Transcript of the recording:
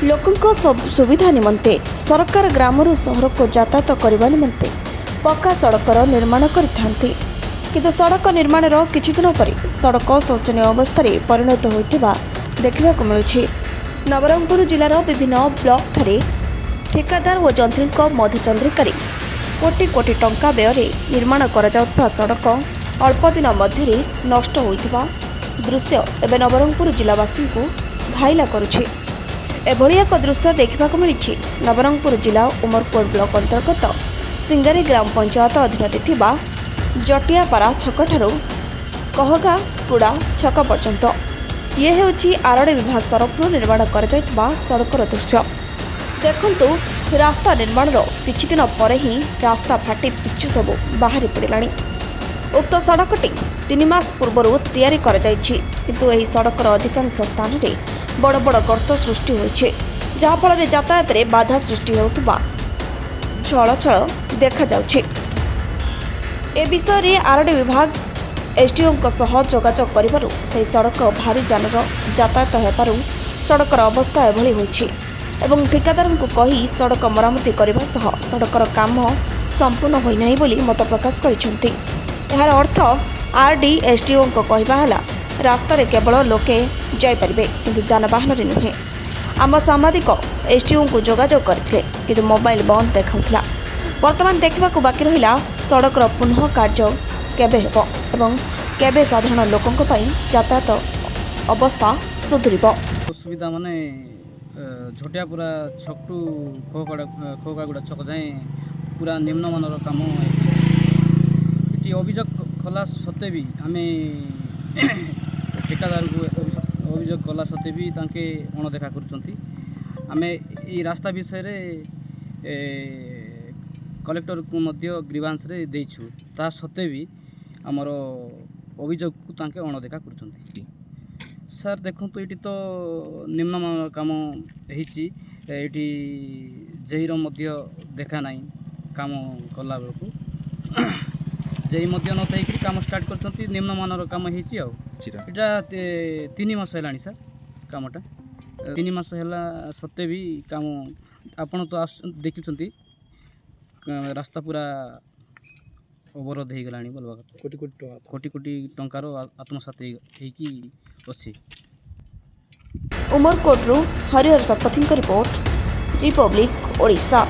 लोकों सुविधा निमंते सरकार ग्रामरू सहर को यातायात करने निमंते पक्का सड़कर निर्माण करते किंतु सड़क निर्माण किछि दिन पर सड़क शोचनीय अवस्था परिणत होता देखा मिलूँ। नवरंगपुर जिलार विभिन्न ब्लॉक ठारे ठेकादार और जंत्री मधुचंद्रिकार कोटी कोटी टंका व्यय निर्माण करा सड़क अल्प दिन मध्य नष्ट होता दृश्य एवं नवरंगपुर जिलावासी को घाइला करुछि। एभली एक दृश्य देखा मिली नवरंगपुर जिला उमरकोट ब्लॉक अंतर्गत सिंगारी ग्राम पंचायत अधीन जटियापारा छक ठारू कहगा पुड़ा छक पर्यंत ये होची आरडी विभाग तरफ निर्माण करा सड़कर दृश्य देखंतु। रास्ता निर्माण किछि दिन पर ही रास्ता फाटी पिचु सब बाहरी पड़िलानी। उक्त सड़कटी 3 मास पूर्व तैयारी करा जायछि किंतु एही सड़कर अधिकांश स्थान रे बड़ बड़ गर्त सृष्टि होइछे जहा फल यातायात रे बाधा सृष्टि होउतबा छलछल देखा जाउछे। ए विषय रे आरडी विभाग एसडीओ जोगाजोग करिबारु सेही सड़क भारी जानर यातायात हेबारु सड़कर अवस्था एभली होइछे एवं ठेकादार को कही सड़क मरामती करने सह सड़कर काम संपूर्ण होइनाही बोली मत प्रकाश करिसेंती। यार अर्थ आरडी एसडीओ कहवा रास्ता रे केवल लोके जाई परिबे किंतु जानवाहन रे नुहे। आम सांबादिक एसडीओ को जोगाजोग करथिले किंतु मोबाइल बंद देखाउथला। वर्तमान देखा बाकी रहिला सड़कर पुनः कार्य केबे हेबो एवं केबे साधारण लोकंक पई यातायात अवस्था सुधरिबो। सुविधा माने झटियापुरा छकटू खोकागुड़ा छक जाए पूरा निम्नमानर काम ये अभियोग कला सत्वे भी आम ठेकादार को अभियोग कला सत्वे भी तांके अणदेखा करें। रास्ता विषय कलेक्टर को मध्य ग्रीवांस रे देइछु ता सत्वे भी आमर अभियोग को तांके अणदेखा कर। सर देखो तो ये तो निम्नमान काम होती जेईर मध्य देखा ना काम कला बेलू जेई न थी काम स्टार्ट कर निम्नमान काम होटा 3 मास है सर कामटा 3 मास है सत्वे भी काम आपन तो देखुं रास्ता पूरा अवरोध हो गला बोलवा कोटी कोटी टंकार आत्मसात होगी। Umerkote Harihar Satpathy report Republic Odisha.